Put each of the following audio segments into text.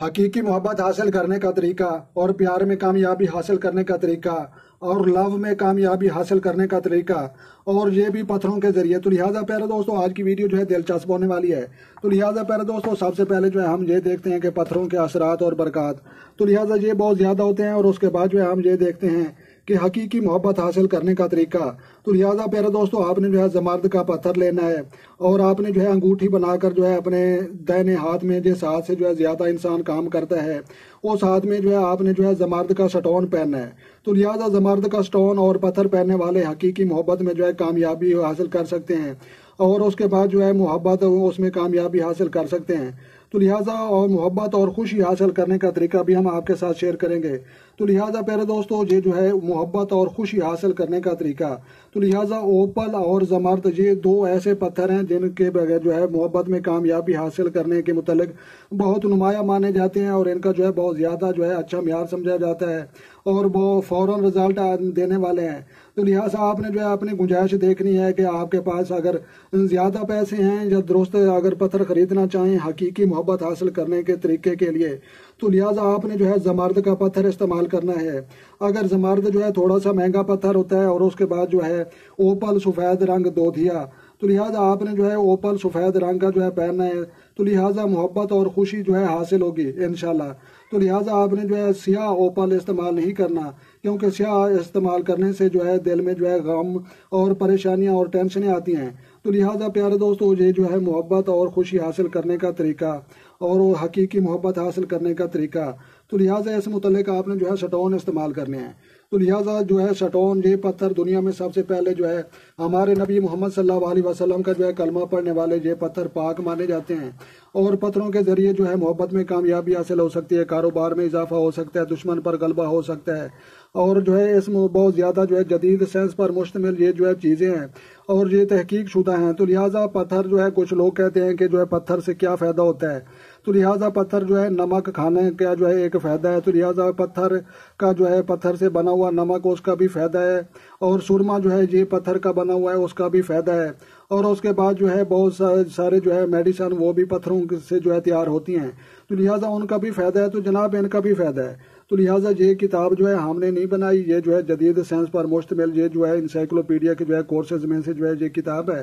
حقیقی محبت حاصل کرنے کا طریقہ اور پیار میں کامیابی حاصل کرنے کا طریقہ اور لو میں کامیابی حاصل کرنے کا طریقہ اور یہ بھی پتھروں کے ذریعے۔ تو لہٰذا پیارے دوستو آج کی ویڈیو جو ہے دلچسپ ہونے والی ہے۔ تو لہٰذا پیارے دوستو سب سے پہلے جو ہے ہم یہ دیکھتے ہیں کہ پتھروں کے اثرات اور برکات، تو لہٰذا یہ بہت زیادہ ہوتے ہیں، اور اس کے بعد جو ہے ہم یہ دیکھتے ہیں کہ حقیقی محبت حاصل کرنے کا طریقہ۔ تو لہٰذا پیارے دوستو آپ نے جو ہے زمرد کا پتھر لینا ہے، اور آپ نے جو ہے انگوٹھی بنا کر جو ہے اپنے دائنے ہاتھ میں، جس ہاتھ سے جو ہے زیادہ انسان کام کرتا ہے، اس ہاتھ میں جو ہے آپ نے جو ہے زمرد کا سٹون پہننا ہے۔ تو لہٰذا زمرد کا سٹون اور پتھر پہننے والے حقیقی محبت میں جو ہے کامیابی حاصل کر سکتے ہیں، اور اس کے بعد جو ہے محبت اس میں کامیابی حاصل کر سکتے ہیں۔ تو لہٰذا اور محبت اور خوشی حاصل کرنے کا طریقہ بھی ہم آپ کے ساتھ شیئر کریں گے۔ تو لہٰذا پیارے دوستو یہ جو ہے محبت اور خوشی حاصل کرنے کا طریقہ، تو لہٰذا اوپل اور زمرد یہ دو ایسے پتھر ہیں جن کے بغیر جو ہے محبت میں کامیابی حاصل کرنے کے متعلق بہت نمایاں مانے جاتے ہیں، اور ان کا جو ہے بہت زیادہ جو ہے اچھا معیار سمجھا جاتا ہے، اور وہ فوراً رزلٹ دینے والے ہیں۔ تو لہٰذا آپ نے جو ہے اپنی گنجائش دیکھنی ہے کہ آپ کے پاس اگر زیادہ پیسے ہیں یا درست اگر پتھر خریدنا چاہیں حقیقی محبت حاصل کرنے کے طریقے کے لیے، تو لہٰذا آپ نے جو ہے زمرد کا پتھر استعمال کرنا ہے۔ اگر زمرد جو ہے تھوڑا سا مہنگا پتھر ہوتا ہے، اور اس کے بعد جو ہے اوپل سفید رنگ دودھیا، تو لہٰذا آپ نے جو ہے اوپل سفید رنگ کا جو ہے پہننا ہے، تو لہٰذا محبت اور خوشی جو ہے حاصل ہوگی انشاءاللہ۔ تو لہٰذا آپ نے جو ہے سیاہ اوپل استعمال نہیں کرنا، کیونکہ سیاہ استعمال کرنے سے جو ہے دل میں جو ہے غم اور پریشانیاں اور ٹینشنیں آتی ہیں۔ تو لہٰذا پیارے دوستو یہ جو ہے محبت اور خوشی حاصل کرنے کا طریقہ اور وہ حقیقی محبت حاصل کرنے کا طریقہ، تو لہٰذا اس متعلق آپ نے جو ہے سٹون استعمال کرنے ہیں۔ تو لہٰذا جو ہے سٹون یہ پتھر دنیا میں سب سے پہلے جو ہے ہمارے نبی محمد صلی اللہ علیہ وسلم کا جو ہے کلمہ پڑھنے والے یہ پتھر پاک مانے جاتے ہیں، اور پتھروں کے ذریعے جو ہے محبت میں کامیابی حاصل ہو سکتی ہے، کاروبار میں اضافہ ہو سکتا ہے، دشمن پر غلبہ ہو سکتا ہے، اور جو ہے اس میں بہت زیادہ جو ہے جدید سائنس پر مشتمل یہ جو ہے چیزیں ہیں، اور یہ تحقیق شدہ ہیں۔ تو لہٰذا پتھر جو ہے کچھ لوگ کہتے ہیں کہ جو ہے پتھر سے کیا فائدہ ہوتا ہے، تو لہٰذا پتھر جو ہے نمک کھانے کا جو ہے ایک فائدہ ہے، تو لہٰذا پتھر کا جو ہے پتھر سے بنا ہوا نمک اس کا بھی فائدہ ہے، اور سرما جو ہے یہ پتھر کا بنا ہوا ہے اس کا بھی فائدہ ہے، اور اس کے بعد جو ہے بہت سارے جو ہے میڈیسن وہ بھی پتھروں سے جو ہے تیار ہوتی ہیں، تو لہٰذا ان کا بھی فائدہ ہے، تو جناب ان کا بھی فائدہ ہے۔ تو لہٰذا یہ کتاب جو ہے ہم نے نہیں بنائی، یہ جو ہے جدید سائنس پر مشتمل یہ جو ہے انسائکلوپیڈیا کے جو ہے کورسز میں سے جو ہے یہ کتاب ہے۔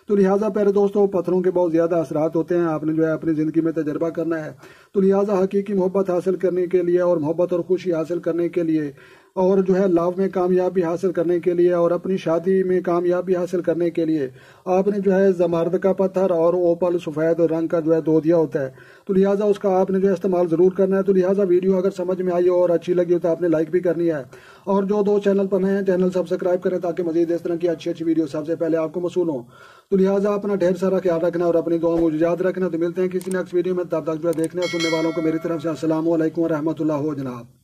تو لہٰذا پیارے دوستو پتھروں کے بہت زیادہ اثرات ہوتے ہیں، آپ نے جو ہے اپنی زندگی میں تجربہ کرنا ہے۔ تو لہٰذا حقیقی محبت حاصل کرنے کے لیے اور محبت اور خوشی حاصل کرنے کے لیے، اور جو ہے لو میں کامیابی حاصل کرنے کے لیے، اور اپنی شادی میں کامیابی حاصل کرنے کے لیے آپ نے جو ہے زمرد کا پتھر اور اوپل سفید رنگ کا جو ہے دودھیا ہوتا ہے، تو لہٰذا اس کا آپ نے جو ہے استعمال ضرور کرنا ہے۔ تو لہٰذا ویڈیو اگر سمجھ میں آئی ہو اور اچھی لگی ہو تو آپ نے لائک بھی کرنی ہے، اور جو دو چینل پر نئے ہیں چینل سبسکرائب کریں تاکہ مزید اس طرح کی اچھی ویڈیو سب سے پہلے آپ کو موصول ہوں۔ تو لہٰذا اپنا ڈھیر سارا خیال رکھنا اور اپنی دعاؤں میں یاد رکھنا۔ تو ملتے ہیں کسی نیکسٹ ویڈیو میں، تب تک جو ہے دیکھنے اور سننے والوں کو میری طرف سے السلام علیکم ورحمۃ اللہ جناب۔